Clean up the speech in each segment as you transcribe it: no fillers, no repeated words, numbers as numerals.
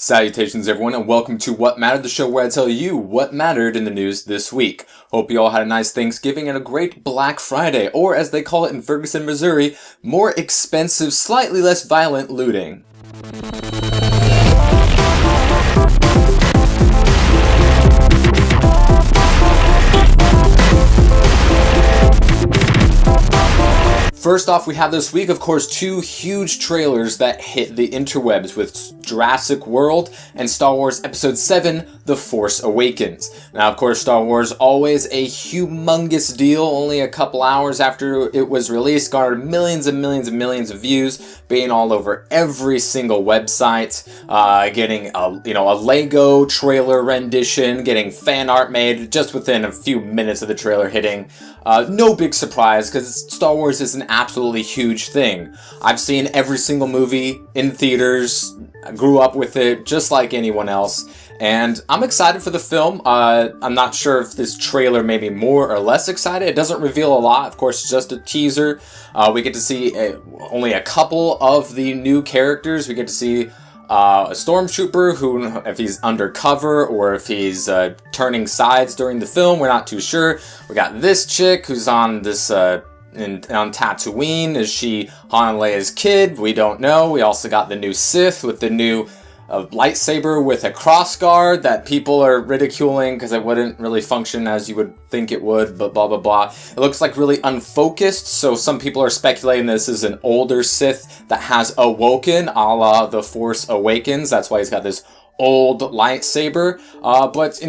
Salutations everyone, and welcome to What Mattered, the show where I tell you what mattered in the news this week. Hope you all had a nice Thanksgiving and a great Black Friday, or as they call it in Ferguson, Missouri, more expensive, slightly less violent looting. First off, we have this week, of course, two huge trailers that hit the interwebs with Jurassic World and Star Wars Episode VII, The Force Awakens. Now, of course, Star Wars, always a humongous deal, only a couple hours after it was released, garnered millions and millions and millions of views, being all over every single website, getting a Lego trailer rendition, getting fan art made just within a few minutes of the trailer hitting. No big surprise, because Star Wars is an absolutely huge thing. I've seen every single movie in theaters, I grew up with it just like anyone else, and I'm excited for the film. I'm not sure if this trailer made me more or less excited. It doesn't reveal a lot, of course, it's just a teaser. We get to see only a couple of the new characters. We get to see a stormtrooper who, if he's undercover or if he's turning sides during the film, we're not too sure. We got this chick who's on this on Tatooine. Is she Han and Leia's kid? We don't know. We also got the new Sith with the new lightsaber with a crossguard that people are ridiculing because it wouldn't really function as you would think it would, but blah blah blah. It looks like really unfocused, so some people are speculating this is an older Sith that has awoken, a la The Force Awakens. That's why he's got this old lightsaber. But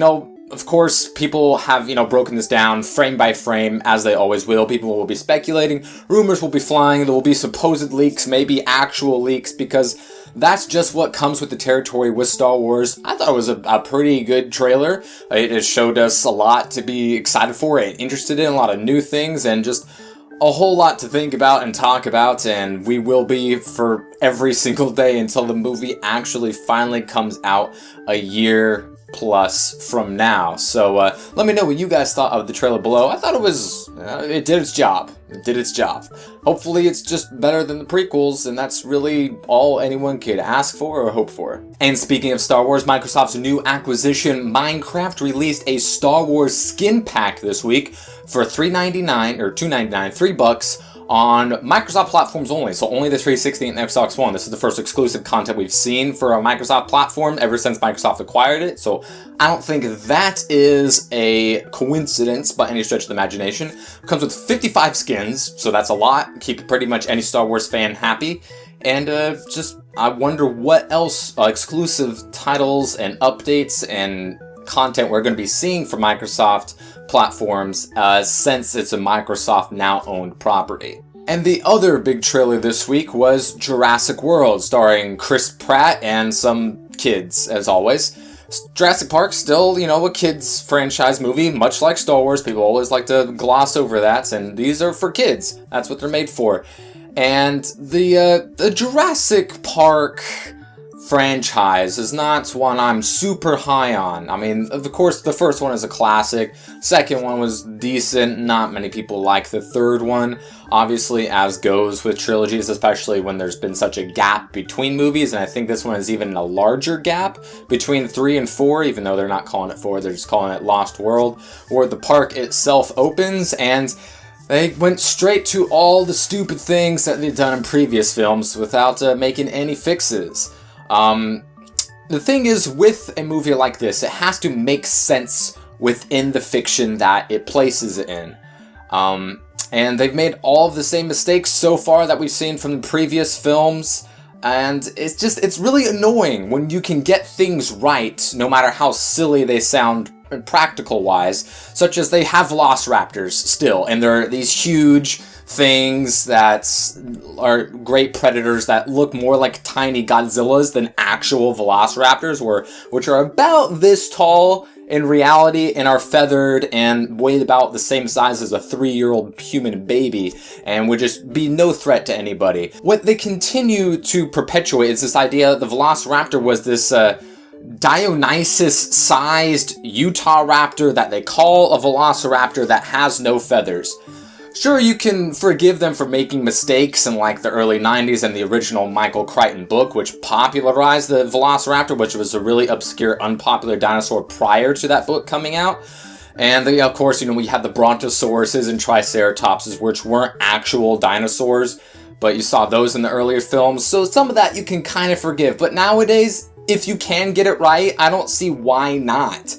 of course, people have, broken this down frame by frame, as they always will. People will be speculating, rumors will be flying, there will be supposed leaks, maybe actual leaks, because that's just what comes with the territory with Star Wars. I thought it was a pretty good trailer. It showed us a lot to be excited for and interested in, a lot of new things, and just a whole lot to think about and talk about, and we will be for every single day until the movie actually finally comes out a year plus from now. So let me know what you guys thought of the trailer below. I thought it did its job. It did its job. Hopefully it's just better than the prequels, and that's really all anyone could ask for or hope for. And speaking of Star Wars, Microsoft's new acquisition, Minecraft, released a Star Wars skin pack this week for $3.99 or $2.99, $3 on Microsoft platforms only, so only the 360 and Xbox One. This is the first exclusive content we've seen for a Microsoft platform ever since Microsoft acquired it, so I don't think that is a coincidence by any stretch of the imagination. It comes with 55 skins, so that's a lot. Keep pretty much any Star Wars fan happy. And I wonder what else exclusive titles and updates and content we're going to be seeing from Microsoft platforms since it's a Microsoft now owned property. And the other big trailer this week was Jurassic World, starring Chris Pratt and some kids, as always. Jurassic Park, still, a kids franchise movie, much like Star Wars. People always like to gloss over that, and these are for kids. That's what they're made for. And the Jurassic Park franchise is not one I'm super high on. I mean, of course, the first one is a classic. Second one was decent. Not many people like the third one. Obviously, as goes with trilogies, especially when there's been such a gap between movies, and I think this one is even a larger gap between 3 and 4, even though they're not calling it 4, they're just calling it Lost World, where the park itself opens, and they went straight to all the stupid things that they've done in previous films without making any fixes. The thing is, with a movie like this, it has to make sense within the fiction that it places it in. And they've made all of the same mistakes so far that we've seen from the previous films, and it's really annoying when you can get things right, no matter how silly they sound practical-wise, such as they have velociraptors still, and they're these huge things that are great predators that look more like tiny Godzillas than actual velociraptors, which are about this tall in reality and are feathered and weigh about the same size as a 3-year-old human baby and would just be no threat to anybody. What they continue to perpetuate is this idea the velociraptor was this Dionysus-sized Utah raptor that they call a velociraptor that has no feathers. Sure, you can forgive them for making mistakes in like the early 90s and the original Michael Crichton book, which popularized the Velociraptor, which was a really obscure, unpopular dinosaur prior to that book coming out. And then, of course, we had the Brontosauruses and Triceratopses, which weren't actual dinosaurs, but you saw those in the earlier films. So some of that you can kind of forgive. But nowadays, if you can get it right, I don't see why not.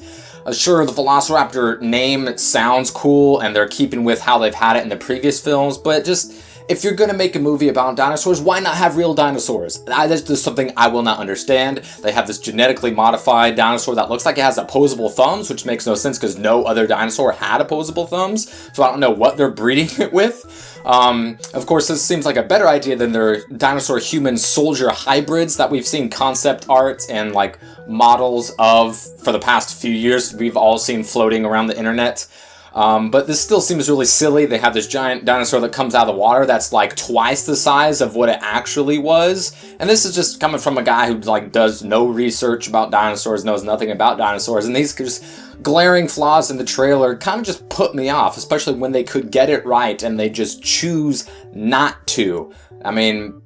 Sure, the Velociraptor name sounds cool, and they're keeping with how they've had it in the previous films, but just, if you're gonna make a movie about dinosaurs, why not have real dinosaurs? That's just something I will not understand. They have this genetically modified dinosaur that looks like it has opposable thumbs, which makes no sense because no other dinosaur had opposable thumbs, so I don't know what they're breeding it with. Of course, this seems like a better idea than their dinosaur-human soldier hybrids that we've seen concept art and like models of for the past few years. We've all seen floating around the internet. But this still seems really silly. They have this giant dinosaur that comes out of the water that's like twice the size of what it actually was. And this is just coming from a guy who like does no research about dinosaurs, knows nothing about dinosaurs. And these just glaring flaws in the trailer kind of just put me off, especially when they could get it right and they just choose not to. I mean,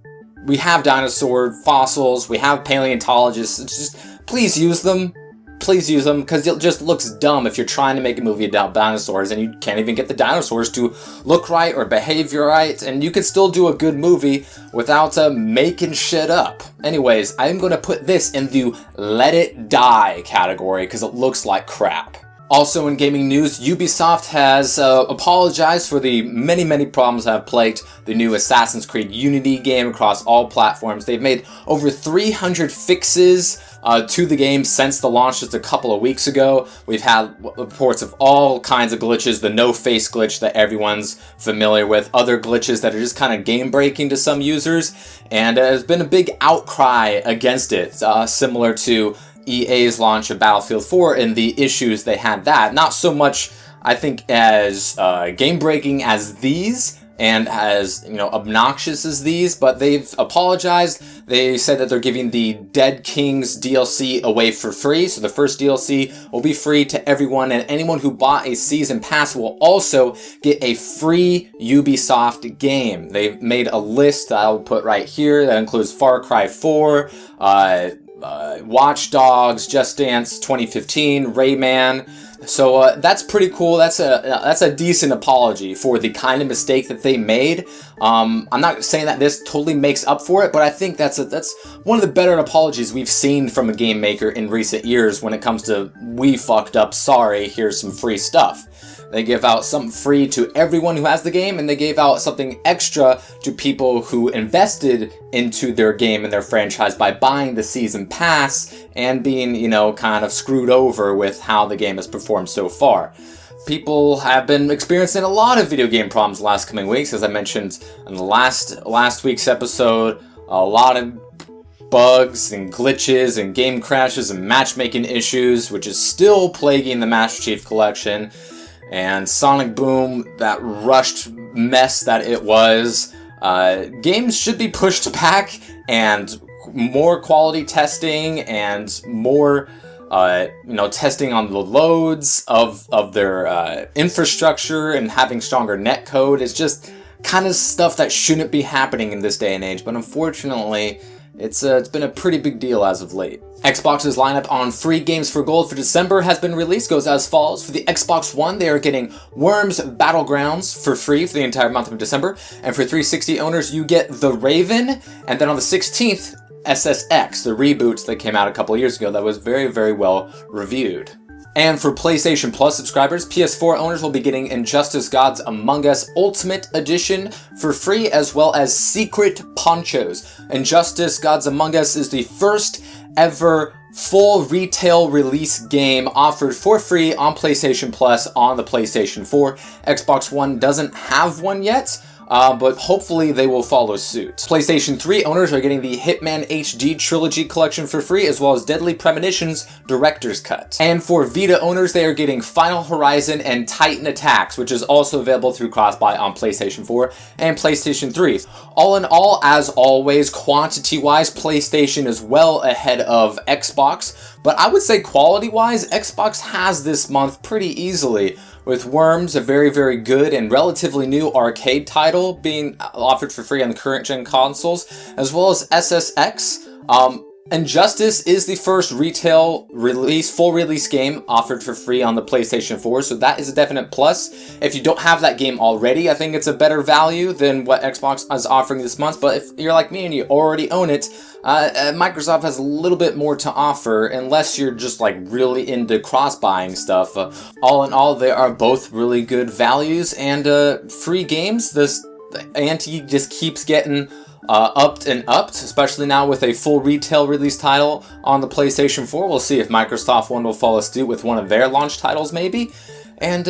we have dinosaur fossils, we have paleontologists. It's just, please use them. Please use them, because it just looks dumb if you're trying to make a movie about dinosaurs and you can't even get the dinosaurs to look right or behave right, and you could still do a good movie without making shit up. Anyways, I'm going to put this in the Let It Die category because it looks like crap. Also in gaming news, Ubisoft has apologized for the many problems that have plagued the new Assassin's Creed Unity game across all platforms. They've made over 300 fixes to the game since the launch just a couple of weeks ago. We've had reports of all kinds of glitches, the no-face glitch that everyone's familiar with, other glitches that are just kind of game-breaking to some users, and there's been a big outcry against it, similar to EA's launch of Battlefield 4 and the issues they had that. Not so much, I think, as game-breaking as these, and as, obnoxious as these, but they've apologized. They said that they're giving the Dead Kings DLC away for free, so the first DLC will be free to everyone, and anyone who bought a season pass will also get a free Ubisoft game. They've made a list that I'll put right here that includes Far Cry 4, Watch Dogs, Just Dance 2015, Rayman. So that's pretty cool. That's a decent apology for the kind of mistake that they made. I'm not saying that this totally makes up for it, but I think that's one of the better apologies we've seen from a game maker in recent years when it comes to we fucked up, sorry, here's some free stuff. They give out something free to everyone who has the game, and they gave out something extra to people who invested into their game and their franchise by buying the season pass and being, kind of screwed over with how the game has performed so far. People have been experiencing a lot of video game problems the last coming weeks, as I mentioned in the last week's episode. A lot of bugs and glitches and game crashes and matchmaking issues, which is still plaguing the Master Chief Collection. And Sonic Boom, that rushed mess that it was. Games should be pushed back, and more quality testing and more, testing on the loads of their infrastructure and having stronger netcode is just kind of stuff that shouldn't be happening in this day and age. But unfortunately, it's been a pretty big deal as of late. Xbox's lineup on free games for gold for December has been released. Goes as follows. For the Xbox One, they are getting Worms Battlegrounds for free for the entire month of December. And for 360 owners, you get The Raven. And then on the 16th, SSX, the reboot that came out a couple of years ago that was very well reviewed. And for PlayStation Plus subscribers, PS4 owners will be getting Injustice Gods Among Us Ultimate Edition for free, as well as Secret Ponchos. Injustice Gods Among Us is the first ever full retail release game offered for free on PlayStation Plus on the PlayStation 4. Xbox One doesn't have one yet, but hopefully they will follow suit. PlayStation 3 owners are getting the Hitman HD Trilogy Collection for free, as well as Deadly Premonitions Director's Cut. And for Vita owners, they are getting Final Horizon and Titan Attacks, which is also available through cross-buy on PlayStation 4 and PlayStation 3. All in all, as always, quantity-wise, PlayStation is well ahead of Xbox, but I would say quality-wise, Xbox has this month pretty easily, with Worms, a very, very good and relatively new arcade title being offered for free on the current gen consoles, as well as SSX. Injustice is the first retail release, full release game offered for free on the PlayStation 4, so that is a definite plus. If you don't have that game already, I think it's a better value than what Xbox is offering this month, but if you're like me and you already own it, Microsoft has a little bit more to offer, unless you're just like really into cross-buying stuff. All in all, they are both really good values, and free games, the ante just keeps getting upped and upped, especially now with a full retail release title on the PlayStation 4. We'll see if Microsoft will follow suit with one of their launch titles maybe, and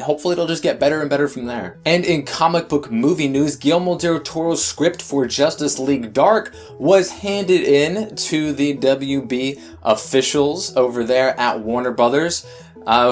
hopefully it'll just get better and better from there. And in comic book movie news, Guillermo del Toro's script for Justice League Dark was handed in to the WB officials over there at Warner Brothers,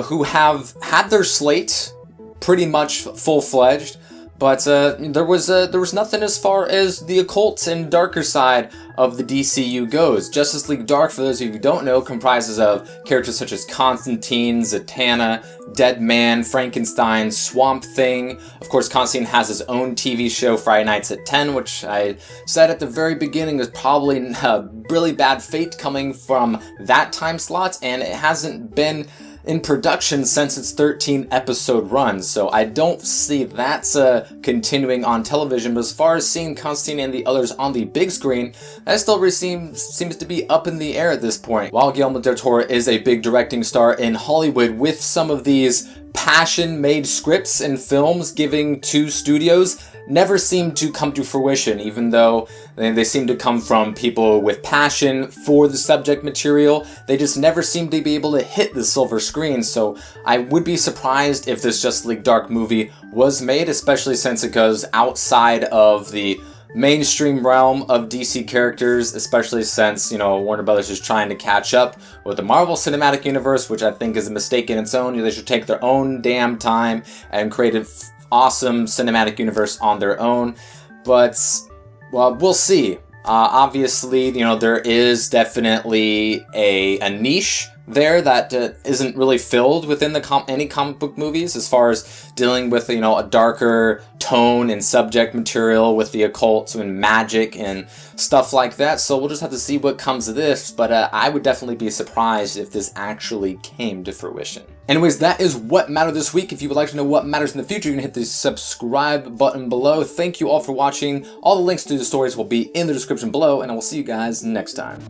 who have had their slate pretty much full-fledged. But there was nothing as far as the occult and darker side of the DCU goes. Justice League Dark, for those of you who don't know, comprises of characters such as Constantine, Zatanna, Deadman, Frankenstein, Swamp Thing. Of course, Constantine has his own TV show, Friday Nights at 10, which I said at the very beginning was probably a really bad fate coming from that time slot, and it hasn't been in production since its 13-episode run, so I don't see that's continuing on television. But as far as seeing Constantine and the others on the big screen, that still seems to be up in the air at this point. While Guillermo del Toro is a big directing star in Hollywood, with some of these passion-made scripts and films giving to studios never seem to come to fruition, even though they seem to come from people with passion for the subject material. They just never seem to be able to hit the silver screen, so I would be surprised if this Justice League Dark movie was made, especially since it goes outside of the mainstream realm of DC characters, especially since, you know, Warner Brothers is trying to catch up with the Marvel Cinematic Universe, which I think is a mistake in its own. They should take their own damn time and create an awesome cinematic universe on their own. But, well, we'll see. Obviously, you know, there is definitely a niche there that isn't really filled within the any comic book movies, as far as dealing with, you know, a darker tone and subject material with the occult and magic and stuff like that. So we'll just have to see what comes of this, but I would definitely be surprised if this actually came to fruition. Anyways, that is what mattered this week. If you would like to know what matters in the future, you can hit the subscribe button below. Thank you all for watching. All the links to the stories will be in the description below, and I will see you guys next time.